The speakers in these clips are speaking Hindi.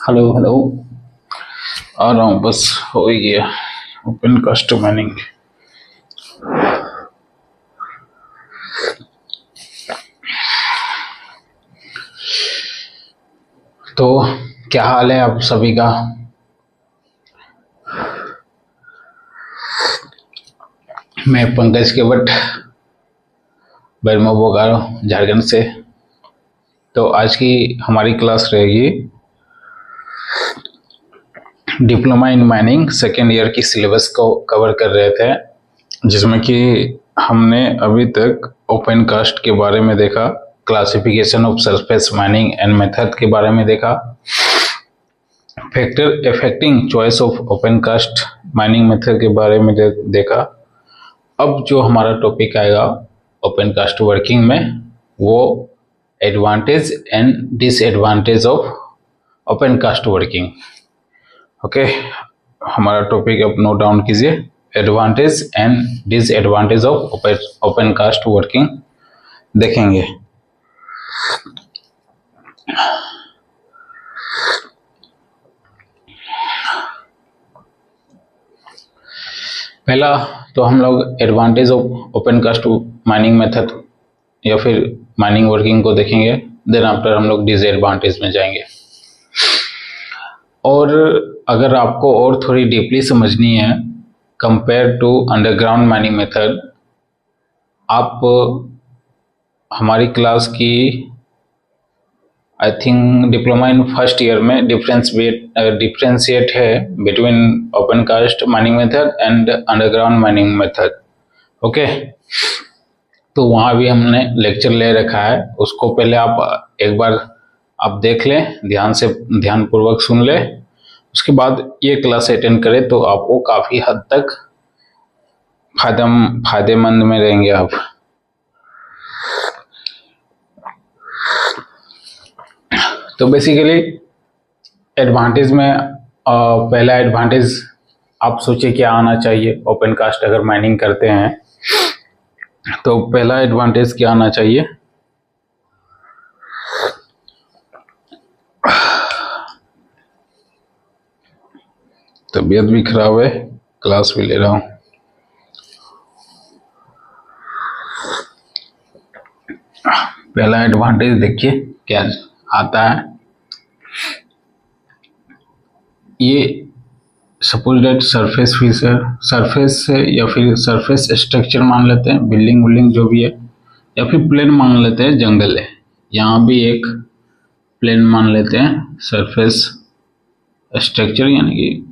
Hello hello. आ रहा हूँ, बस हो ही गया। Open cast mining. तो क्या हाल है आप सभी का? मैं पंकज केवट बैरमो बोकारो झारखंड से। तो आज की हमारी क्लास रहेगी diploma in mining second year की सिलेबस को कवर कर रहे थे, जिसमें कि हमने अभी तक ओपन कास्ट के बारे में देखा, classification of surface mining and method के बारे में देखा, factor affecting choice of open cast mining method के बारे में देखा। अब जो हमारा टॉपिक आएगा ओपन कास्ट वर्किंग में, वो advantage and disadvantage of open cast working. Okay, हमारा टॉपिक अब नोट डाउन कीजिए। Advantage and disadvantage of open cast working देखेंगे। पहला तो हम लोग advantage of open cast mining method या फिर माइनिंग वर्किंग को देखेंगे। देन आफ्टर हम लोग डिसएडवांटेज में जाएंगे। और अगर आपको और थोड़ी डीपली समझनी है compare to underground mining method, आप हमारी क्लास की I think diploma in first year में डिफ्रेंशिएट है between open cast mining method and underground mining method. Okay, तो वहाँ भी हमने लेक्चर ले रखा है, उसको पहले आप एक बार आप देख लें, ध्यानपूर्वक सुन ले, उसके बाद ये क्लास अटेंड करें तो आपको काफ़ी हद तक फायदेमंद में रहेंगे आप। तो बेसिकली एडवांटेज में पहला एडवांटेज आप सोचिए क्या आना चाहिए ओपन कास्ट अगर माइनिंग करते हैं, तो पहला एडवांटेज क्या आना चाहिए? तबीयत भी खराब है, क्लास भी ले रहा हूँ। पहला एडवांटेज देखिए क्या आता है। ये सपोज दैट सरफेस से या फिर सरफेस स्ट्रक्चर मान लेते हैं, बिल्डिंग जो भी है, या फिर प्लेन मान लेते हैं, जंगल है। यहाँ भी एक प्लेन मान लेते हैं, सरफेस स्ट्रक्चर यानी कि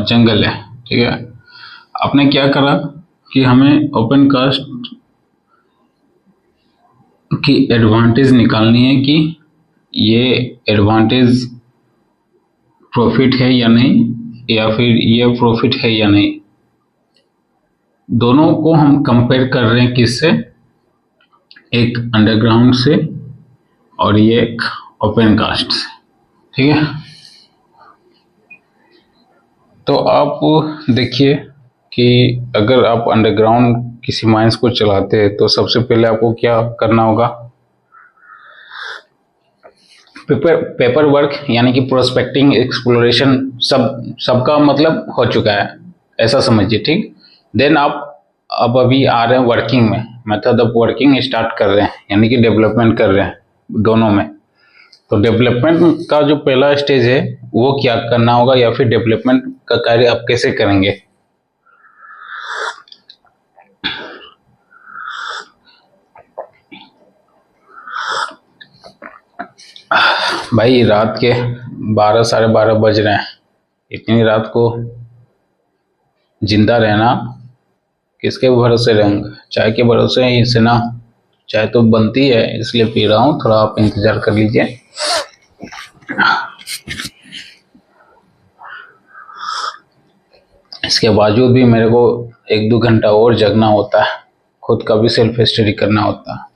जंगल है। ठीक है, आपने क्या करा कि हमें ओपन कास्ट की एडवांटेज निकालनी है कि ये एडवांटेज प्रॉफिट है या नहीं, या फिर ये प्रॉफिट है या नहीं। दोनों को हम कंपेयर कर रहे हैं किससे? एक अंडरग्राउंड से और ये एक ओपन कास्ट से। ठीक है, तो आप देखिए कि अगर आप अंडरग्राउंड किसी माइंस को चलाते हैं तो सबसे पहले आपको क्या करना होगा? पेपर वर्क यानी कि प्रोस्पेक्टिंग, एक्सप्लोरेशन सबका मतलब हो चुका है, ऐसा समझिए। ठीक, देन आप अब अभी आ रहे हैं वर्किंग में, मेथड ऑफ वर्किंग स्टार्ट कर रहे हैं, यानी कि डेवलपमेंट कर रहे हैं दोनों में। तो डेवलपमेंट का जो पहला स्टेज है वो क्या करना होगा, या फिर डेवलपमेंट का कार्य आप कैसे करेंगे? भाई रात के 12 साढ़े 12 बज रहे हैं, इतनी रात को जिंदा रहना किसके भरोसे रहेंगे? चाय के भरोसे ही से ना। चाय तो बनती है इसलिए पी रहा हूँ, थोड़ा आप इंतजार कर लीजिए। इसके बावजूद भी मेरे को 1-2 घंटा और जगना होता है, खुद का भी सेल्फ स्टडी करना होता है।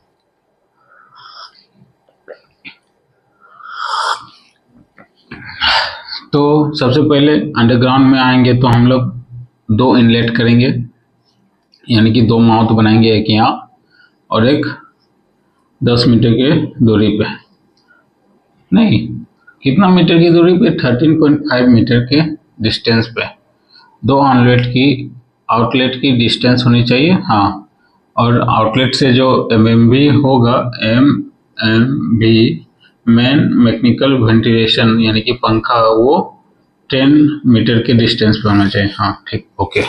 तो सबसे पहले अंडरग्राउंड में आएंगे तो हम लोग 2 इनलेट करेंगे, यानी कि 2 माउथ बनाएंगे, एक यहाँ और एक 10 मीटर के दूरी पे। नहीं, कितना मीटर की दूरी पे? 13.5 मीटर के डिस्टेंस पे दो आउटलेट की डिस्टेंस होनी चाहिए। हाँ, और आउटलेट से जो एमएमवी होगा, एमएमवी मेन मैकेनिकल वेंटिलेशन यानी कि पंखा, वो 10 मीटर के डिस्टेंस पे होना चाहिए। हाँ ठीक, ओके।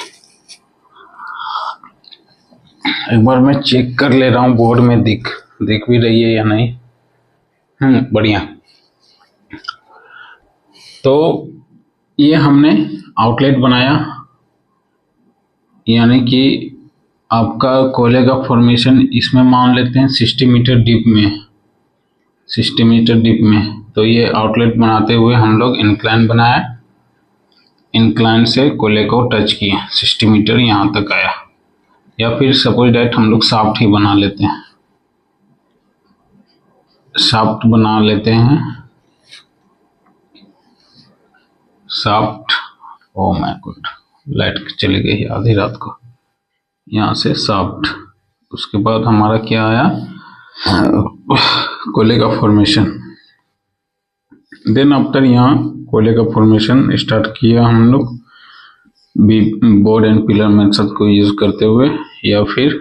एक बार मैं चेक कर ले रहा हूँ बोर्ड में दिख भी रही है या नहीं। बढ़िया। तो ये हमने आउटलेट बनाया, यानी कि आपका कोयले का फॉर्मेशन इसमें मान लेते हैं 60 मीटर डीप में, 60 मीटर डीप में। तो ये आउटलेट बनाते हुए हम लोग इंक्लाइन बनाया, इंक्लाइन से कोयले को टच किया, 60 मीटर यहाँ तक आया। या फिर सपोज दैट हम लोग शाफ्ट ही बना लेते हैं, शाफ्ट बना लेते हैं, shaft. Oh my God, light चली गई आधी रात को। यहाँ से शाफ्ट, उसके बाद हमारा क्या आया, कोयले का फॉर्मेशन। देन आफ्टर यहाँ कोयले का फॉर्मेशन स्टार्ट किया हम लोग बोर्ड एंड पिलर मेथड को यूज करते हुए, या फिर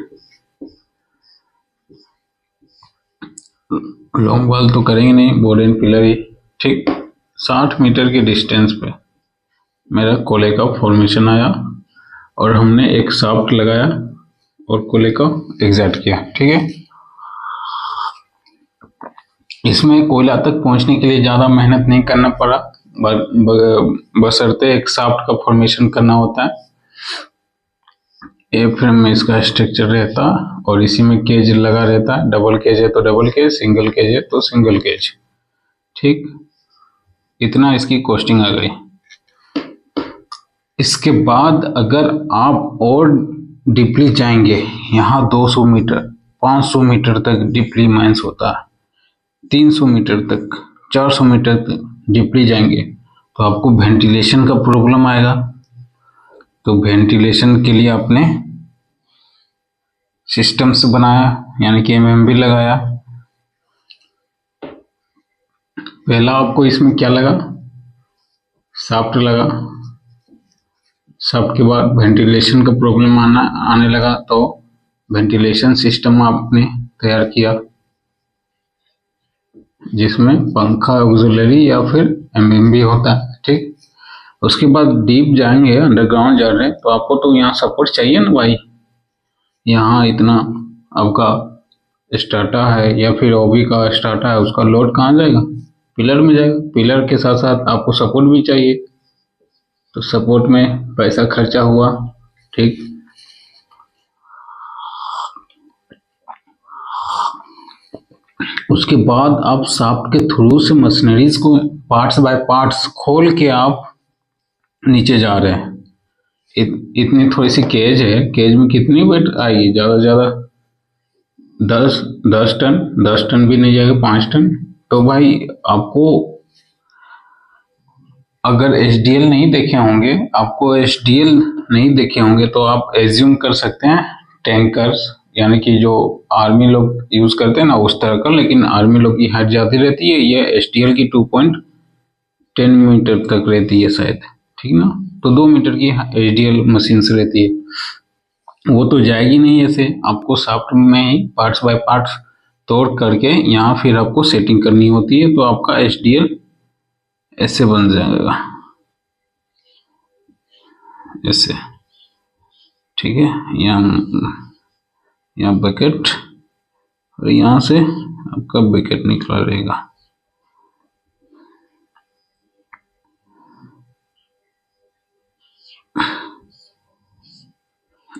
लॉन्ग वाल तो करेंगे नहीं, बोर्ड एंड पिलर ही ठीक। 60 मीटर के डिस्टेंस पे मेरा कोयले का फॉर्मेशन आया और हमने एक शाफ्ट लगाया और कोयले को एग्जैक्ट किया, ठीक है। इसमें कोयला तक पहुंचने के लिए ज़्यादा मेहनत नहीं करना पड़ा, बशर्ते एक शाफ्ट का फॉर्मेशन करना होता है। ए फ्रेम में इसका स्ट्रक्चर रहता और इसी में केज लगा रहता है। डबल केज है तो डबल केज, सिंगल केज है तो सिंगल केज, ठीक। इतना इसकी कॉस्टिंग आ गई। इसके बाद अगर आप और डीपली जाएंगे, यहाँ 200 मीटर 500 मीटर तक डीपली माइंस होता है, 300 मीटर तक 400 मीटर तक डीपली जाएंगे तो आपको वेंटिलेशन का प्रॉब्लम आएगा। तो वेंटिलेशन के लिए आपने सिस्टम्स बनाया, यानी कि एमएमवी लगाया। पहला आपको इसमें क्या लगा, शाफ्ट लगा। शाफ्ट के बाद वेंटिलेशन का प्रॉब्लम आने लगा, तो वेंटिलेशन सिस्टम आपने तैयार किया जिसमें पंखा ऑक्सिलरी या फिर एमएमवी होता है, ठीक। उसके बाद डीप जाएंगे, अंडरग्राउंड जा रहे हैं तो आपको तो यहाँ सपोर्ट चाहिए ना भाई। यहाँ इतना आपका स्टार्टा है या फिर ओबी का स्टार्टा है, उसका लोड कहाँ जाएगा, पिलर में जाएगा। पिलर के साथ साथ आपको सपोर्ट भी चाहिए, तो सपोर्ट में पैसा खर्चा हुआ, ठीक। उसके बाद आप शाफ्ट के थ्रू से मशीनरीज को पार्ट्स बाय पार्ट्स खोल के आप नीचे जा रहे हैं। इतनी थोड़ी सी केज है, केज में कितनी वेट आएगी, ज़्यादा से ज़्यादा 10 टन भी नहीं जाएगा, 5 टन। तो भाई आपको अगर एचडीएल नहीं देखे होंगे, तो आप एज्यूम कर सकते हैं टैंकर्स, यानी कि जो आर्मी लोग यूज करते हैं ना उस तरह का। लेकिन आर्मी लोग की हाइट ज़्यादा रहती है, ये एचडीएल की 2.10 मीटर तक रहती है शायद, ठीक ना। तो 2 मीटर की एचडीएल मशीन से रहती है, वो तो जाएगी नहीं ऐसे। आपको शाफ्ट में ही पार्ट्स बाय पार्ट्स तोड़ करके यहाँ फिर आपको सेटिंग करनी होती है, तो आपका एचडीएल ऐसे बन जाएगा, ऐसे, ठीक है। यहाँ बकेट और यहाँ से आपका बकेट निकला रहेगा।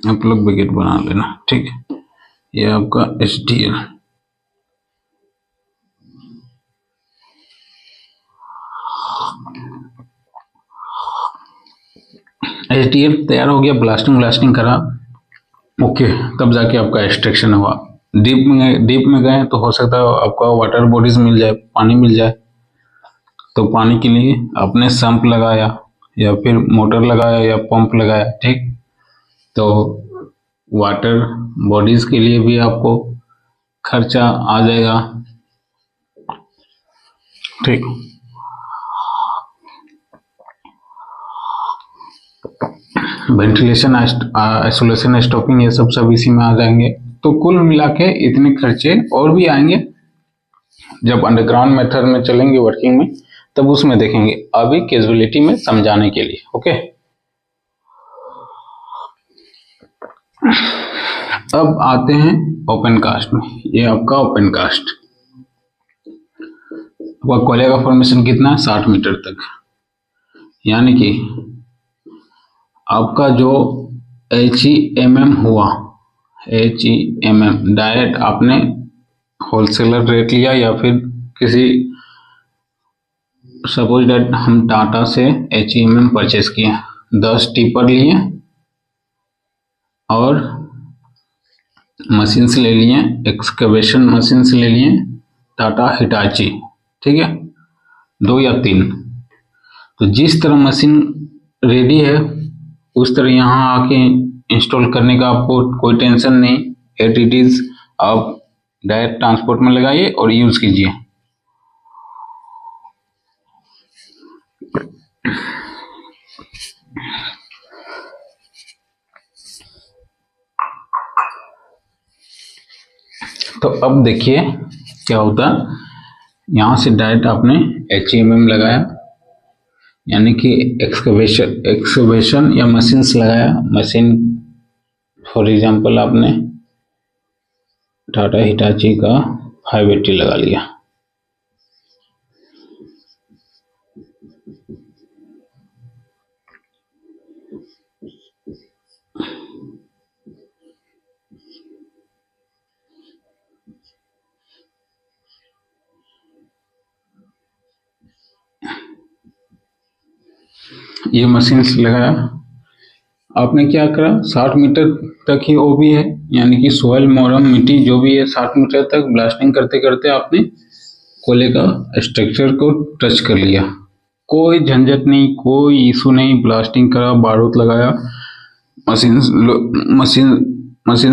आप लोग बकेट बना लेना, ठीक है। ये आपका एचडीएल तैयार हो गया, ब्लास्टिंग करा, ओके। तब जाके आपका एक्सट्रैक्शन हुआ। डीप में गए तो हो सकता है आपका वाटर बॉडीज मिल जाए, पानी मिल जाए। तो पानी के लिए आपने सम्प लगाया या फिर मोटर लगाया या पंप लगाया, ठीक। तो वाटर बॉडीज के लिए भी आपको खर्चा आ जाएगा, ठीक। वेंटिलेशन, आइसोलेशन, स्टॉपिंग, ये सब इसी में आ जाएंगे। तो कुल मिला के इतने खर्चे और भी आएंगे जब अंडरग्राउंड मेथड में चलेंगे वर्किंग में, तब उसमें देखेंगे। अभी कैजुअलिटी में समझाने के लिए, ओके। अब आते हैं ओपन कास्ट में। ये आपका ओपन कास्ट, आपका कोयले का फॉर्मेशन कितना है, 60 मीटर तक। यानी कि आपका जो HEMM हुआ, HEMM डायरेक्ट आपने होलसेलर रेट लिया या फिर किसी, सपोज दैट हम टाटा से HEMM परचेस किए, 10 टिपर लिए और मशीन से ले लिए, एक्सकवेशन मशीन से ले लिए टाटा हिटाची, ठीक है, 2 या 3। तो जिस तरह मशीन रेडी है उस तरह यहाँ आके इंस्टॉल करने का आपको कोई टेंशन नहीं, एट इट इज। आप डायरेक्ट ट्रांसपोर्ट में लगाइए और यूज कीजिए। तो अब देखिए क्या होता है, यहाँ से डायरेक्ट आपने HEMM लगाया, यानी कि एक्सकवेशन या मशीन से लगाया। मशीन फॉर एग्जांपल आपने टाटा हिटाची का 580 लगा लिया। ये मशीन से लगाया, आपने क्या करा, 60 मीटर तक ही वो भी है, यानी कि सोयल मोरम मिट्टी जो भी है 60 मीटर तक ब्लास्टिंग करते करते आपने कोयले का स्ट्रक्चर को टच कर लिया। कोई झंझट नहीं, कोई इशू नहीं। ब्लास्टिंग करा, बारूद लगाया, मशीन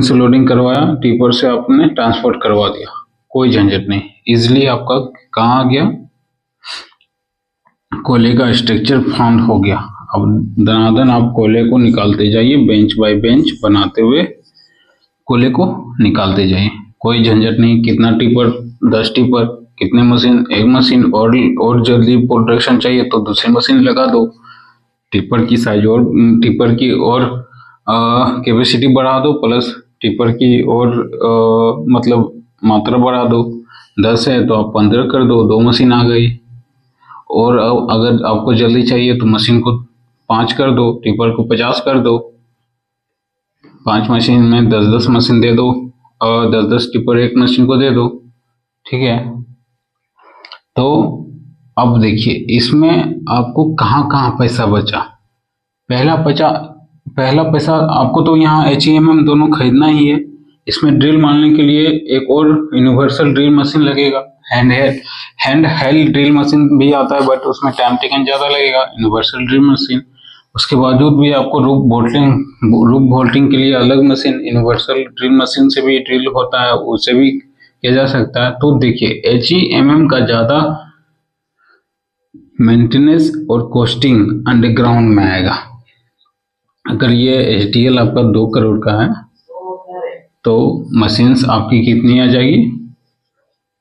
से लोडिंग करवाया, टिपर से आपने ट्रांसपोर्ट करवा दिया, कोई झंझट नहीं। इजिली आपका कहाँ आ गया, कोयले का स्ट्रक्चर फाउंड हो गया। अब दनादन आप कोयले को निकालते जाइए, बेंच बाय बेंच बनाते हुए कोयले को निकालते जाइए, कोई झंझट नहीं। कितना टिपर, 10 टिपर, कितने मशीन, एक मशीन। और जल्दी प्रोडक्शन चाहिए तो दूसरी मशीन लगा दो, टिपर की साइज और टिपर की और कैपेसिटी बढ़ा दो, प्लस टिपर की और मतलब मात्रा बढ़ा दो। 10 है तो आप 15 कर दो, 2 मशीन आ गई। और अगर आपको जल्दी चाहिए तो मशीन को 5 कर दो, टिपर को 50 कर दो। 5 मशीन में 10-10 मशीन दे दो और 10-10 टिपर एक मशीन को दे दो, ठीक है। तो अब देखिए इसमें आपको कहाँ कहाँ पैसा बचा। पहला पैसा आपको तो यहाँ HEMM दोनों खरीदना ही है। इसमें ड्रिल मारने के लिए एक और यूनिवर्सल ड्रिल मशीन लगेगा। हैंड हेल्ड ड्रिल मशीन भी आता है, बट उसमें टाइम टेकन ज़्यादा लगेगा। यूनिवर्सल ड्रिल मशीन, उसके बावजूद भी आपको रूफ बोल्टिंग के लिए अलग मशीन, यूनिवर्सल ड्रिल मशीन से भी ड्रिल होता है, उससे भी किया जा सकता है। तो देखिए HEMM का ज़्यादा मेंटेनेंस और कॉस्टिंग अंडरग्राउंड में आएगा। अगर ये HDL आपका 2 करोड़ का है तो मशीन्स आपकी कितनी आ जाएगी,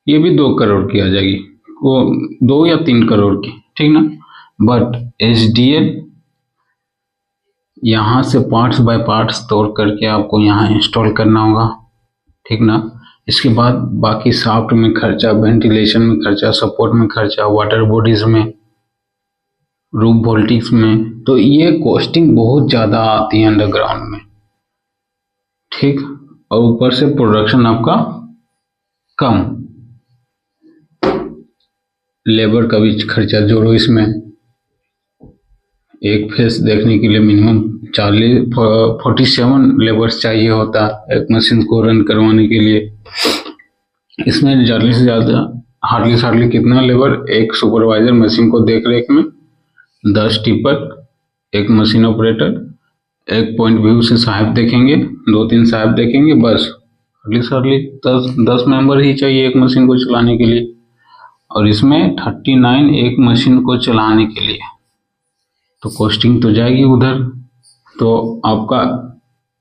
ये भी 2 करोड़ की आ जाएगी, वो 2 या 3 करोड़ की, ठीक ना। बट HDL यहाँ से पार्ट्स बाय पार्ट्स तोड़ करके आपको यहाँ इंस्टॉल करना होगा, ठीक ना। इसके बाद बाकी शाफ्ट में खर्चा, वेंटिलेशन में खर्चा, सपोर्ट में खर्चा, वाटर बॉडीज में, रूफ वोल्टिक्स में, तो ये कॉस्टिंग बहुत ज़्यादा आती है अंडरग्राउंड में, ठीक। और ऊपर से प्रोडक्शन आपका कम, लेबर का भी खर्चा जोड़ो इसमें। एक फेस देखने के लिए मिनिमम 47 लेबर्स चाहिए होता है एक मशीन को रन करवाने के लिए। इसमें ज़्यादा से ज़्यादा हार्डली कितना लेबर, एक सुपरवाइजर मशीन को देख रेख में, 10 टिपर, एक मशीन ऑपरेटर, एक पॉइंट व्यू से साहब देखेंगे, 2-3 साहब देखेंगे, बस हार्डली 10 मेंबर ही चाहिए एक मशीन को चलाने के लिए। और इसमें 39 एक मशीन को चलाने के लिए, तो कॉस्टिंग तो जाएगी उधर। तो आपका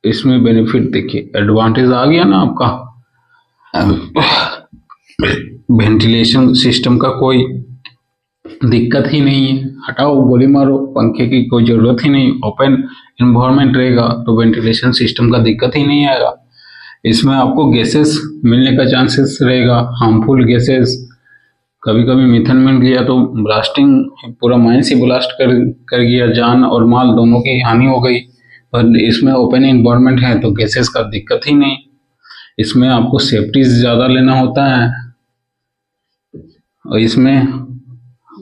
इसमें बेनिफिट देखिए, एडवांटेज आ गया ना आपका, वेंटिलेशन सिस्टम का कोई दिक्कत ही नहीं है, हटाओ गोली मारो, पंखे की कोई जरूरत ही नहीं, ओपन इन्वायरमेंट रहेगा तो वेंटिलेशन सिस्टम का दिक्कत ही नहीं आएगा। इसमें आपको गैसेस मिलने का चांसेस रहेगा, हार्मफुल गैसेस, कभी कभी मीथेन मिल गया तो ब्लास्टिंग, पूरा माइंस ही ब्लास्ट कर गया, जान और माल दोनों की हानि हो गई। पर इसमें ओपन इन्वायरमेंट है तो गैसेस का दिक्कत ही नहीं। इसमें आपको सेफ्टी ज़्यादा लेना होता है, और इसमें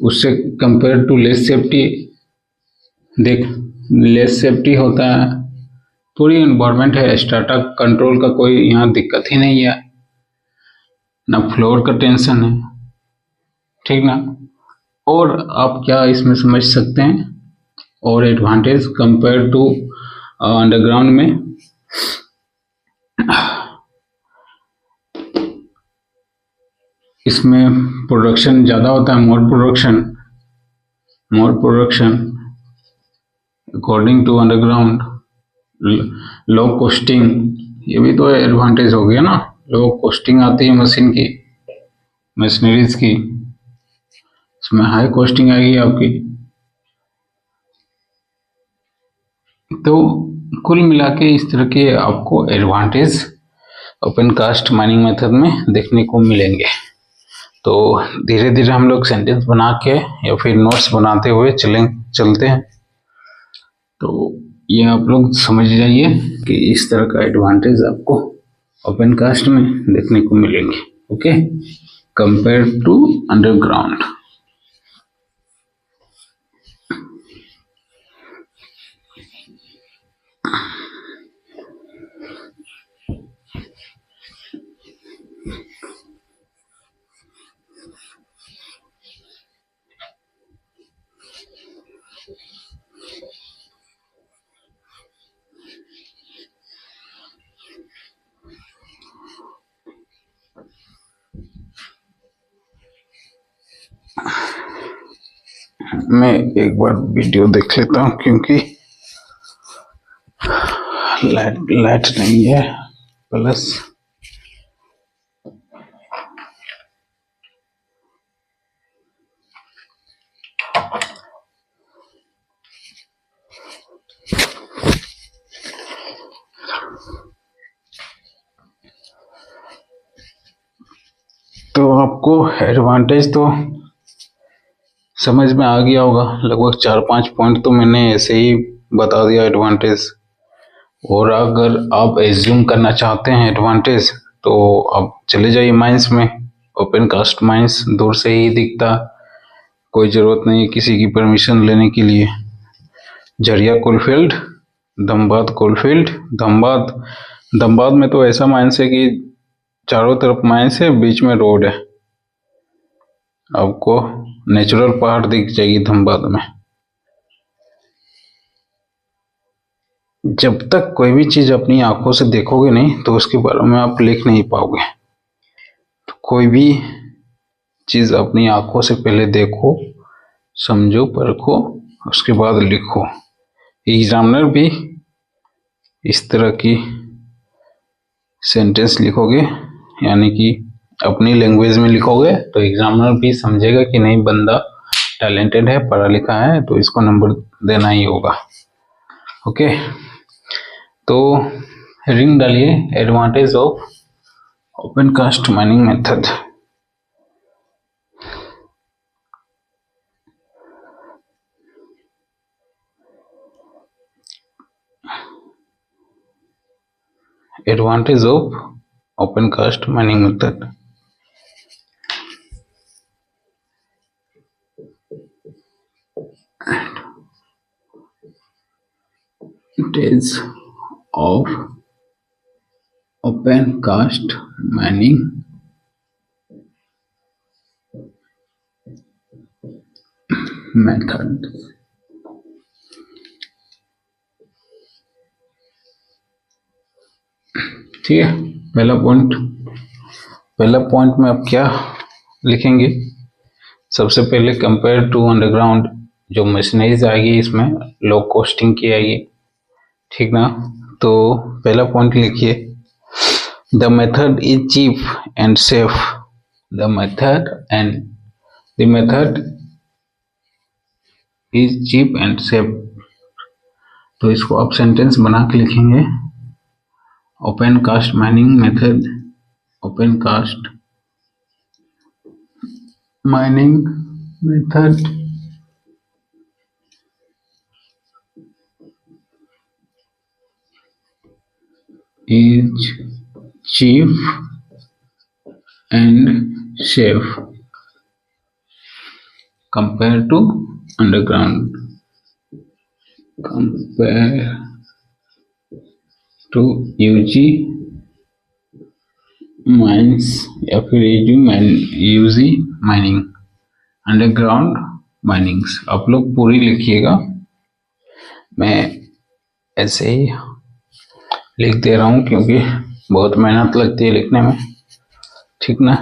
उससे compare to less safety, less safety होता है, पूरी इन्वायरमेंट है, स्टार्टअप कंट्रोल का कोई यहाँ दिक्कत ही नहीं है, ना फ्लोर का टेंशन है, ठीक ना। और आप क्या इसमें समझ सकते हैं और एडवांटेज कंपेयर टू अंडरग्राउंड में? इसमें प्रोडक्शन ज़्यादा होता है, more production according to underground, low costing, ये भी तो एडवांटेज हो गया ना, लो कॉस्टिंग आती है मशीन की, मशीनरीज की, इसमें हाई कॉस्टिंग आएगी आपकी। तो कुल मिला के इस तरह के आपको advantage open cast mining method में देखने को मिलेंगे। तो धीरे धीरे हम लोग सेंटेंस बना के या फिर नोट्स बनाते हुए चलते हैं। तो ये आप लोग समझ जाइए कि इस तरह का एडवांटेज आपको ओपन कास्ट में देखने को मिलेंगे, ओके, कंपेयर टू अंडरग्राउंड। मैं एक बार वीडियो देख लेता हूँ क्योंकि लाइट नहीं है, प्लस तो आपको एडवांटेज तो समझ में आ गया होगा, लगभग 4-5 पॉइंट तो मैंने ऐसे ही बता दिया एडवांटेज। और अगर आप एज्यूम करना चाहते हैं एडवांटेज तो आप चले जाइए माइंस में, ओपन कास्ट माइंस दूर से ही दिखता, कोई ज़रूरत नहीं किसी की परमिशन लेने के लिए। झरिया कोलफील्ड, धनबाद कोलफील्ड, धनबाद में तो ऐसा माइंस है कि चारों तरफ माइंस है, बीच में रोड है, आपको नेचुरल पहाड़ दिख जाएगी धनबाद में। जब तक कोई भी चीज़ अपनी आंखों से देखोगे नहीं तो उसके बारे में आप लिख नहीं पाओगे। तो कोई भी चीज़ अपनी आंखों से पहले देखो, समझो, परखो, उसके बाद लिखो। एग्जामिनर भी इस तरह की सेंटेंस लिखोगे, यानी कि अपनी लैंग्वेज में लिखोगे तो एग्जामिनर भी समझेगा कि नहीं बंदा टैलेंटेड है, पढ़ा लिखा है, तो इसको नंबर देना ही होगा, ओके। तो हेडिंग डालिए advantage of open cast mining method. Advantage of open cast mining method, advantage of open cast mining method। ठीक है, पहला पॉइंट में आप क्या लिखेंगे? सबसे पहले कंपेयर टू अंडरग्राउंड जो मशीनरीज आएगी इसमें लो कॉस्टिंग की आएगी, ठीक ना। तो पहला पॉइंट लिखिए, the method is cheap and safe. The method is cheap and safe. तो इसको आप सेंटेंस बना के लिखेंगे, open cast mining method, open cast mining method is cheap and safe compared to underground, compare to UG mines या फिर यूजी माइनिंग, अंडरग्राउंड माइनिंग्स। आप लोग पूरी लिखिएगा, मैं ऐसे ही लिख दे रहा हूँ क्योंकि बहुत मेहनत लगती है लिखने में, ठीक ना।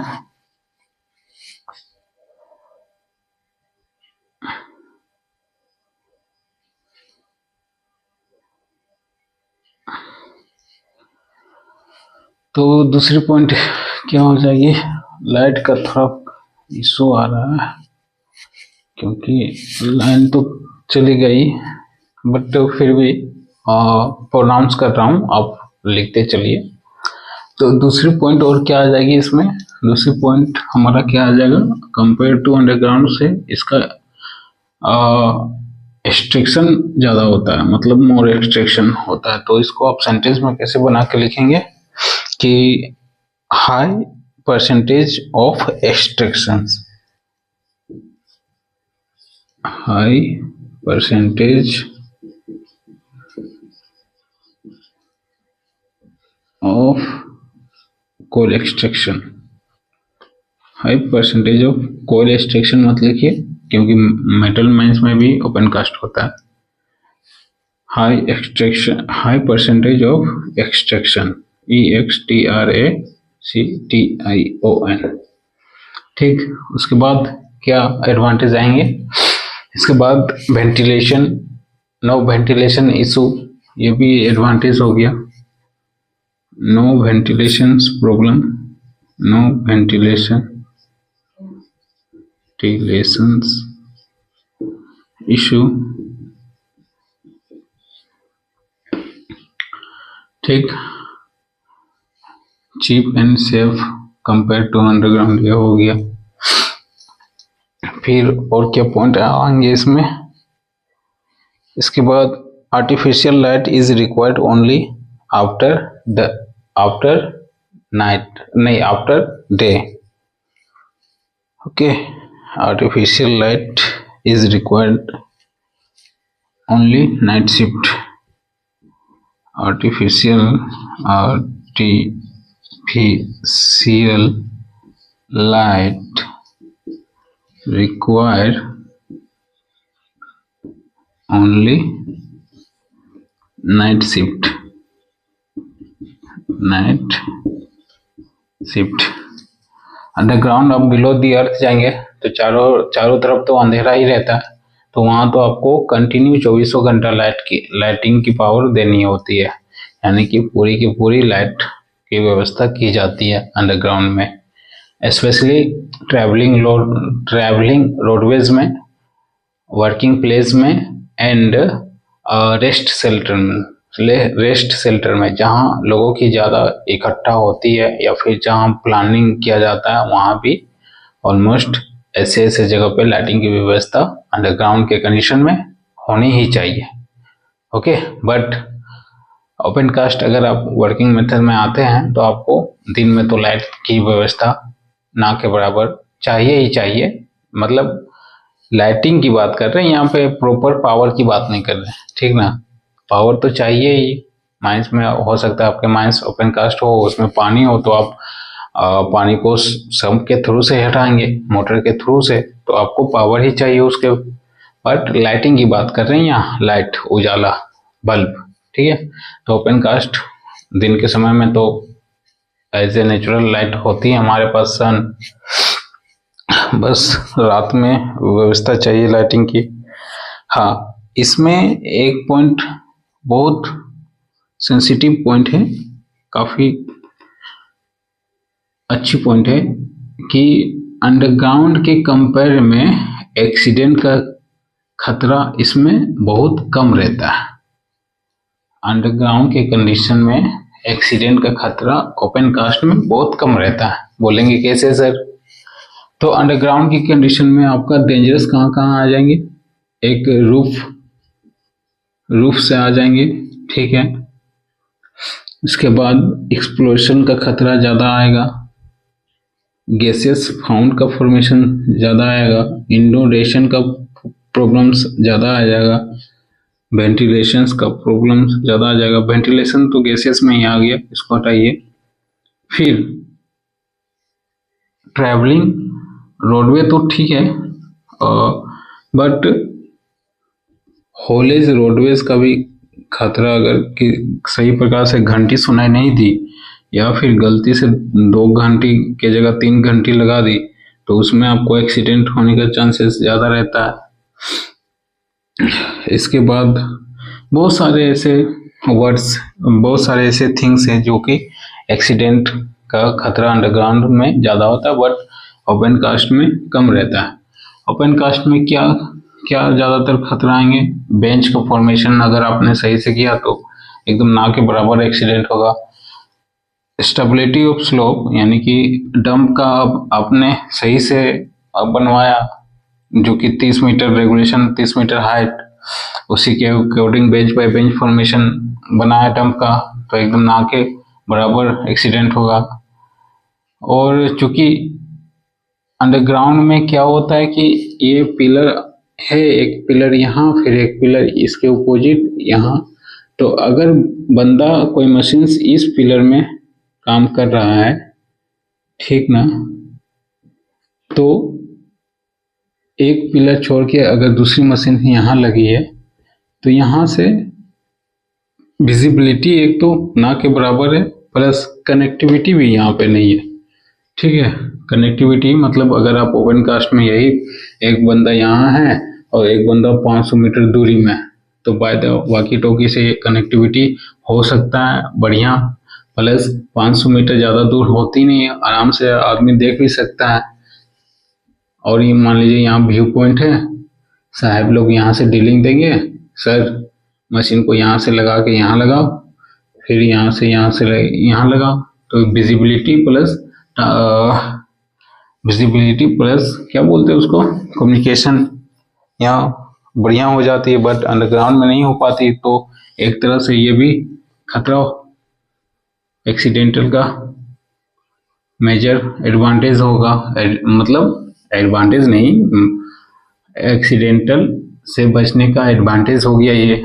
तो दूसरी पॉइंट क्या हो जाएगी, लाइट का थोड़ा इशू आ रहा है क्योंकि लाइन तो चली गई, बट फिर भी प्रोनाउंस कर रहा हूँ, आप लिखते चलिए। तो दूसरी पॉइंट और क्या आ जाएगी इसमें, दूसरी पॉइंट हमारा क्या आ जाएगा, कंपेयर टू अंडरग्राउंड से इसका एक्सट्रैक्शन ज़्यादा होता है, मतलब मोर एक्सट्रैक्शन होता है। तो इसको आप सेंटेंस में कैसे बना के लिखेंगे कि high percentage of extractions, high percentage of coal extraction, high percentage of coal extraction मत लिखिए क्योंकि मेटल माइंस में भी ओपन कास्ट होता है। High extraction, high percentage of extraction, EXTRACTION, ठीक। उसके बाद क्या एडवांटेज आएंगे, इसके बाद वेंटिलेशन, नो वेंटिलेशन इशू, ये भी एडवांटेज हो गया, no ventilation problem, no ventilation issue, ठीक। Cheap and safe compare to underground, ये हो गया। फिर और क्या पॉइंट आएंगे इसमें, इसके बाद artificial light is required only after night, नहीं after day, okay. Artificial light is required only night shift, artificial light require only night shift, underground आप बिलो दी अर्थ जाएंगे तो चारों तरफ तो अंधेरा ही रहता है, तो वहां तो आपको कंटिन्यू 24 घंटा लाइटिंग की पावर देनी होती है, यानी कि पूरी की पूरी लाइट की व्यवस्था की जाती है अंडरग्राउंड में, स्पेशली ट्रैवलिंग रोडवेज में, वर्किंग प्लेस में एंड रेस्ट शेल्टर में जहाँ लोगों की ज़्यादा इकट्ठा होती है या फिर जहाँ प्लानिंग किया जाता है, वहाँ भी ऑलमोस्ट ऐसे जगह पे लाइटिंग की व्यवस्था अंडरग्राउंड के कंडीशन में होनी ही चाहिए, ओके। बट ओपन कास्ट अगर आप वर्किंग मेथड में आते हैं तो आपको दिन में तो लाइट की व्यवस्था ना के बराबर चाहिए ही चाहिए, मतलब लाइटिंग की बात कर रहे हैं यहाँ पे, प्रॉपर पावर की बात नहीं कर रहे हैं, ठीक ना। पावर तो चाहिए ही, माइंस में हो सकता है आपके माइंस ओपन कास्ट हो, उसमें पानी हो तो आप पानी को सम्प के थ्रू से हटाएंगे, मोटर के थ्रू से, तो आपको पावर ही चाहिए उसके। बट लाइटिंग की बात कर रहे हैं यहाँ, लाइट उजाला बल्ब, ठीक है। तो ओपन कास्ट दिन के समय में तो एज ए नेचुरल लाइट होती है हमारे पास सन, बस रात में व्यवस्था चाहिए लाइटिंग की। हाँ, इसमें एक पॉइंट बहुत सेंसिटिव पॉइंट है, काफ़ी अच्छी पॉइंट है कि अंडरग्राउंड के कंपेयर में एक्सीडेंट का खतरा इसमें बहुत कम रहता है। अंडरग्राउंड के कंडीशन में एक्सीडेंट का खतरा ओपन कास्ट में बहुत कम रहता है। बोलेंगे कैसे सर? तो अंडरग्राउंड की कंडीशन में आपका डेंजरस कहाँ कहाँ आ जाएंगे? एक रूफ से आ जाएंगे, ठीक है। उसके बाद एक्सप्लोजन का खतरा ज़्यादा आएगा, गैसेस फाउंड का फॉर्मेशन ज़्यादा आएगा, इंडोनेशन का प्रॉब्लम्स ज़्यादा आ जाएगा, वेंटिलेशन का प्रॉब्लम्स ज़्यादा आ जाएगा। वेंटिलेशन तो गैसेस में ही आ गया, इसको हटाइए। फिर ट्रैवलिंग रोडवे तो ठीक है, बट हॉलेज रोडवेज का भी खतरा, अगर कि सही प्रकार से घंटी सुनाई नहीं दी या फिर गलती से 2 घंटी के जगह 3 घंटी लगा दी तो उसमें आपको एक्सीडेंट होने का चांसेस ज़्यादा रहता है। इसके बाद बहुत सारे ऐसे वर्ड्स, बहुत सारे ऐसे थिंग्स हैं जो कि एक्सीडेंट का खतरा अंडरग्राउंड में ज़्यादा होता है बट ओपन कास्ट में कम रहता है। ओपन कास्ट में क्या क्या ज़्यादातर खतरा आएंगे? बेंच का फॉर्मेशन अगर आपने सही से किया तो एकदम ना के बराबर एक्सीडेंट होगा। स्टेबिलिटी ऑफ स्लोप, यानी कि डंप का अब आपने सही से बनवाया, जो कि 30 मीटर रेगुलेशन, 30 मीटर हाइट, उसी के according bench by bench formation बनाया डंप का, तो एकदम ना के बराबर एक्सीडेंट होगा। और चूंकि अंडरग्राउंड में क्या होता है कि ये पिलर है, एक पिलर यहाँ, फिर एक पिलर इसके अपोजिट यहाँ, तो अगर बंदा कोई मशीन इस पिलर में काम कर रहा है, ठीक ना, तो एक पिलर छोड़ के अगर दूसरी मशीन यहाँ लगी है तो यहाँ से विजिबिलिटी एक तो ना के बराबर है, प्लस कनेक्टिविटी भी यहाँ पे नहीं है, ठीक है। कनेक्टिविटी मतलब अगर आप ओपन कास्ट में यही एक बंदा यहाँ है और एक बंदा 500 मीटर दूरी में, तो बाय द वॉकी टॉकी से कनेक्टिविटी हो सकता है बढ़िया, प्लस 500 मीटर ज़्यादा दूर होती नहीं है, आराम से आदमी देख भी सकता है। और ये मान लीजिए यहाँ व्यू पॉइंट है, साहब लोग यहाँ से डीलिंग देंगे, सर मशीन को यहाँ से लगा के यहाँ लगाओ, फिर यहाँ से यहाँ लगाओ, तो विजिबिलिटी प्लस क्या बोलते हैं उसको, कम्युनिकेशन यहाँ बढ़िया हो जाती है, बट अंडरग्राउंड में नहीं हो पाती। तो एक तरह से ये भी खतरा एक्सीडेंटल का मेजर एडवांटेज होगा, मतलब एडवांटेज नहीं, एक्सीडेंटल से बचने का एडवांटेज हो गया ये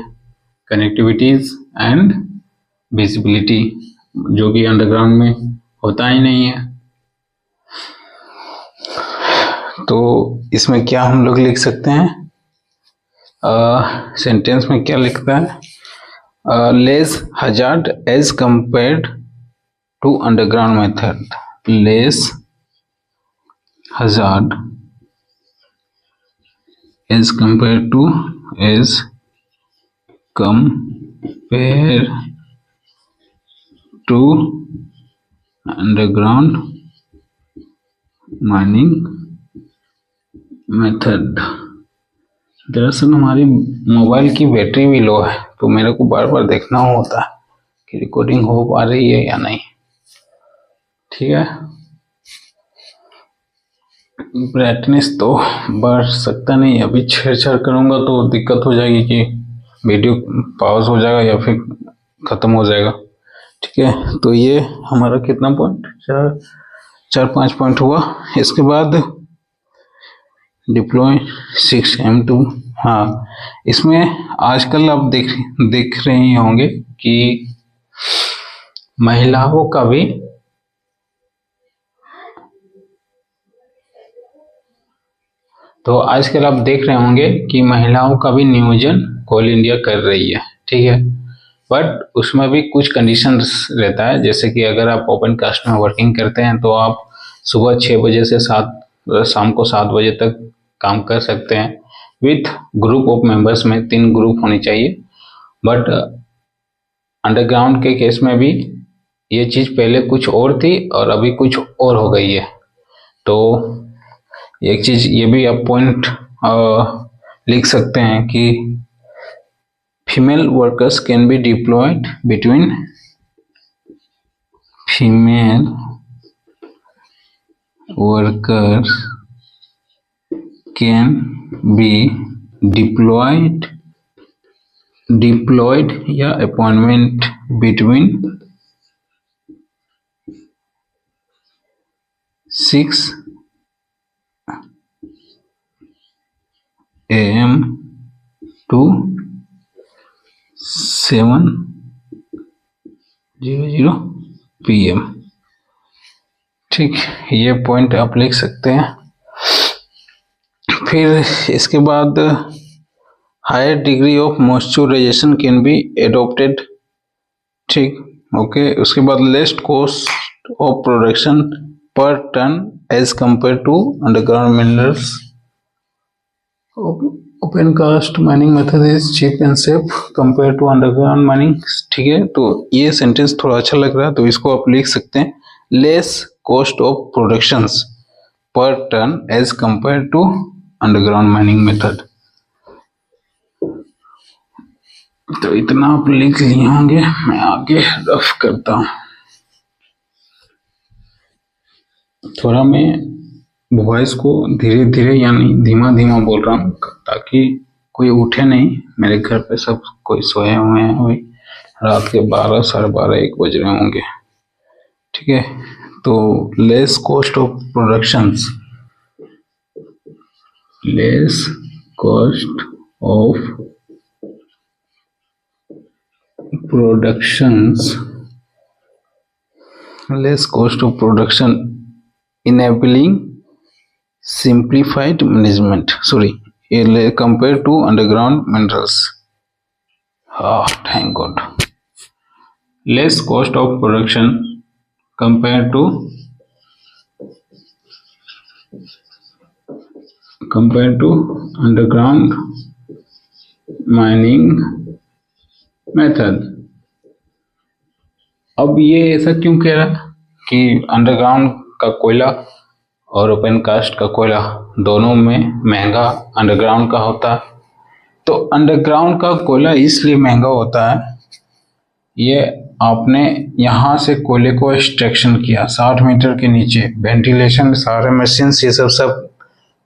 कनेक्टिविटीज एंड विजिबिलिटी, जो कि अंडरग्राउंड में होता ही नहीं है। तो इसमें क्या हम लोग लिख सकते हैं, सेंटेंस में क्या लिखता है, less hazard as compared to underground method, less hazard as compared to underground mining method। दरअसल हमारी मोबाइल की बैटरी भी लो है, तो मेरे को बार बार देखना होता है कि रिकॉर्डिंग हो पा रही है या नहीं, ठीक है। ब्राइटनेस तो बढ़ सकता नहीं, अभी छेड़छाड़ करूंगा तो दिक्कत हो जाएगी कि वीडियो पॉज हो जाएगा या फिर ख़त्म हो जाएगा, ठीक है। तो ये हमारा कितना पॉइंट, 4-5 पॉइंट हुआ। इसके बाद डिप्लॉय 6M2, हाँ, इसमें आजकल आप देख रहे होंगे कि महिलाओं का भी तो आजकल आप देख रहे होंगे कि महिलाओं का भी नियोजन कोल इंडिया कर रही है, ठीक है। बट उसमें भी कुछ कंडीशंस रहता है, जैसे कि अगर आप ओपन कास्ट में वर्किंग करते हैं तो आप सुबह 6 बजे से शाम को 7 बजे तक काम कर सकते हैं, विथ ग्रुप ऑफ मेंबर्स में 3 ग्रुप होने चाहिए। बट अंडरग्राउंड के केस में भी ये चीज़ पहले कुछ और थी और अभी कुछ और हो गई है। तो एक चीज़ ये भी आप पॉइंट लिख सकते हैं कि female workers can be diploid between female workers can be diploid या appointment between 6 AM to 7:00 PM। ठीक, ये पॉइंट आप लिख सकते हैं। फिर इसके बाद higher degree of moisturisation can be adopted. ठीक, ओके। उसके बाद least cost of production per ton as compare to underground minerals. Open cast mining method is cheap and safe compare to underground mining. ठीक है, तो ये सेंटेंस थोड़ा अच्छा लग रहा है तो इसको आप लिख सकते हैं, less cost of productions per ton as compare to underground mining method. तो इतना आप लिख लिए होंगे, मैं आगे रफ करता हूँ। थोड़ा मैं वॉइस को धीरे धीरे यानी धीमा धीमा बोल रहा हूँ ताकि कोई उठे नहीं। मेरे घर पे सब कोई सोए हुए हैं, अभी रात के 12, 12:30, 1 बज रहे होंगे। ठीक है, तो less cost of productions, less cost of productions, less cost of production enabling simplified management, compared to underground minerals. Thank God. Less cost of production compared to underground mining method. अब ये ऐसा क्यों कह रहा है कि अंडरग्राउंड का कोयला और ओपन कास्ट का कोयला दोनों में महंगा अंडरग्राउंड का होता है। तो अंडरग्राउंड का कोयला इसलिए महंगा होता है, ये आपने यहाँ से कोयले को एक्सट्रैक्शन किया 60 मीटर के नीचे, वेंटिलेशन, सारे मशीन्स, ये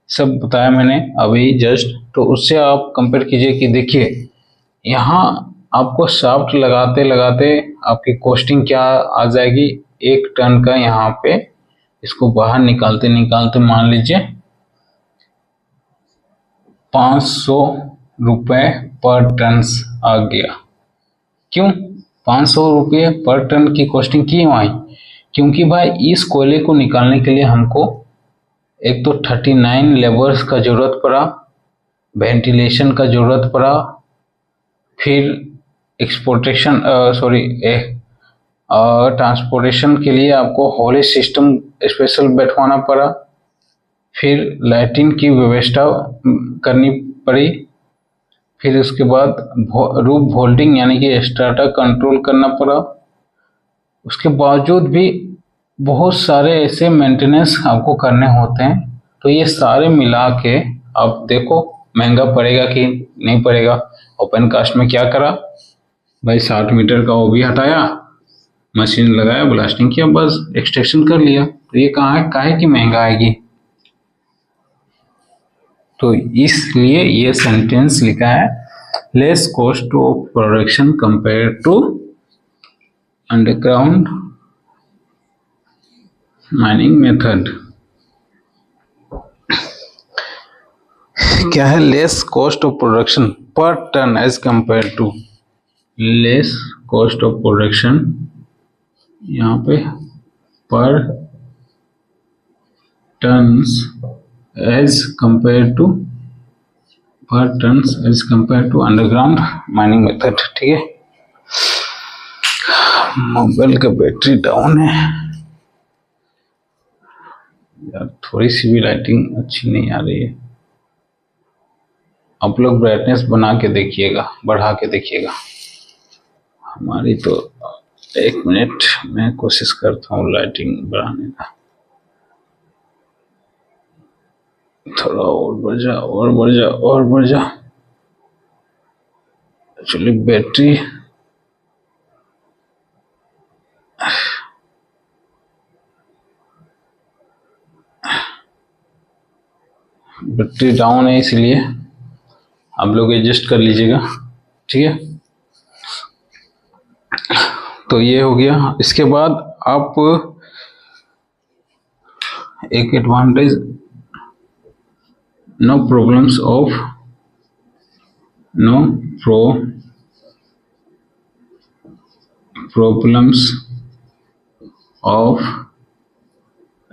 सब बताया मैंने अभी जस्ट। तो उससे आप कंपेयर कीजिए कि देखिए यहाँ आपको शाफ्ट लगाते लगाते आपकी कॉस्टिंग क्या आ जाएगी, 1 टन का यहाँ पे इसको बाहर निकालते निकालते मान लीजिए 500 रुपये पर टन आ गया। क्यों 500 रुपये पर टन की कॉस्टिंग क्यों आई? क्योंकि भाई इस कोयले को निकालने के लिए हमको एक तो 39 लेबर्स का जरूरत पड़ा, वेंटिलेशन का जरूरत पड़ा, फिर एक्सपोर्टेशन ट्रांसपोर्टेशन के लिए आपको हॉलेज सिस्टम स्पेशल बैठवाना पड़ा, फिर लाइटिंग की व्यवस्था करनी पड़ी, फिर उसके बाद रूफ होल्डिंग यानी कि स्ट्राटा कंट्रोल करना पड़ा। उसके बावजूद भी बहुत सारे ऐसे मेंटेनेंस आपको करने होते हैं। तो ये सारे मिला के आप देखो महंगा पड़ेगा कि नहीं पड़ेगा। ओपन कास्ट में क्या करा भाई, 60 मीटर का वो भी हटाया, मशीन लगाया, ब्लास्टिंग किया, बस एक्सट्रैक्शन कर लिया। तो ये काहे कि महंगा आएगी। तो इसलिए ये सेंटेंस लिखा है, less cost of production compare to underground mining method. क्या है? Less cost of production per ton as compare to, less cost of production यहाँ पे per tons as compare to underground mining method. ठीक है, मोबाइल का बैटरी डाउन है यार, थोड़ी सी भी लाइटिंग अच्छी नहीं आ रही है। आप लोग ब्राइटनेस बना के देखिएगा, बढ़ा के देखिएगा। हमारी तो 1 मिनट मैं कोशिश करता हूँ लाइटिंग बढ़ाने का, थोड़ा और बढ़ जा और बढ़ जा और बढ़ जा। एक्चुअली बैटरी डाउन है, इसलिए आप लोग एडजस्ट कर लीजिएगा, ठीक है। तो ये हो गया। इसके बाद आप एक advantage, no problems of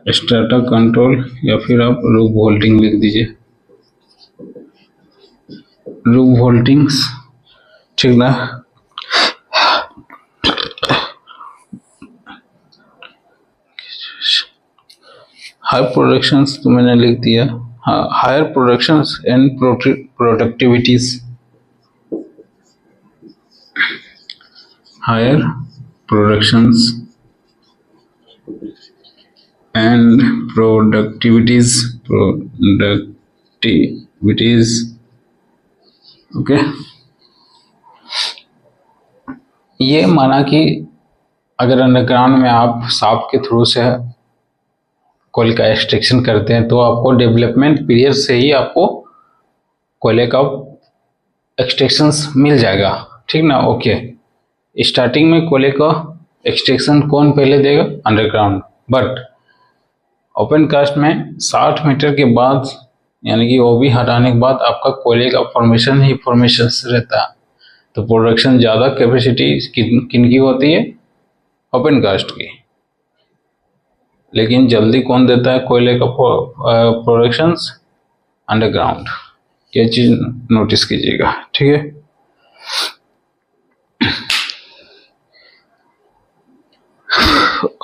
starter control, या फिर आप लूप वोल्टिंग लिख दीजिए, लूप वोल्टिंग्स, ठीक ना। हाई प्रोडक्शंस तो मैंने लिख दिया, higher productions and productivities, higher productions and productivities, okay. ये माना कि अगर अंडरग्राउंड में आप सांप के थ्रू से कोयले का एक्सट्रैक्शन करते हैं तो आपको डेवलपमेंट पीरियड से ही आपको कोयले का एक्सट्रैक्शन मिल जाएगा, ठीक ना। ओके, स्टार्टिंग में कोयले का एक्सट्रैक्शन कौन पहले देगा? अंडरग्राउंड। बट ओपन कास्ट में 60 मीटर के बाद, यानी कि ओबी हटाने के बाद आपका कोयले का फॉर्मेशन ही फॉर्मेशन रहता है, तो प्रोडक्शन ज़्यादा कैपेसिटी किन की होती है? ओपन कास्ट की। लेकिन जल्दी कौन देता है कोयले का प्रोडक्शंस? अंडरग्राउंड। ये चीज नोटिस कीजिएगा, ठीक है।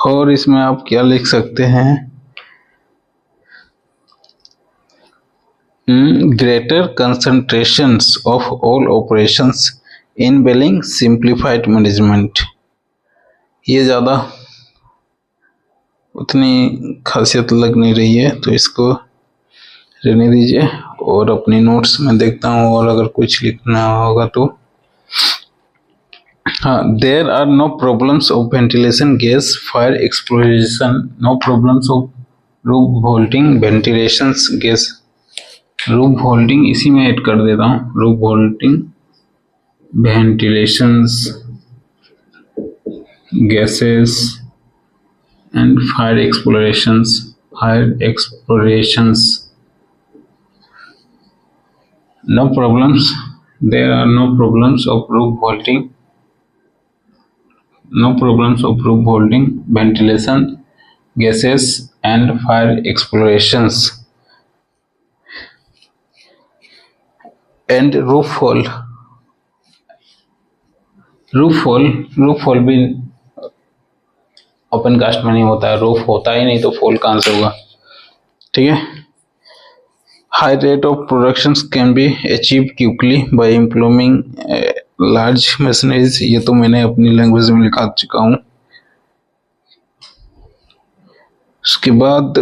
और इसमें आप क्या लिख सकते हैं? Greater concentrations of all operations in billing simplified management. ये ज़्यादा उतनी खासियत लग नहीं रही है, तो इसको रहने दीजिए और अपनी नोट्स में देखता हूँ, और अगर कुछ लिखना होगा तो। हाँ, there are no problems of ventilation gas fire exploration, no problems of roof holding ventilation gas. Roof holding इसी में ऐड कर देता हूँ, roof holding ventilations gases and fire explorations, no problems, there are no problems of roof holding ventilation gases and fire explorations and roof hole भी ओपन कास्ट में नहीं होता है, रूफ होता ही नहीं तो फॉल कहाँ से होगा, ठीक है। High rate of productions can be achieved quickly by employing large machineries, ये तो मैंने अपनी लैंग्वेज में लिखा चुका हूँ। उसके बाद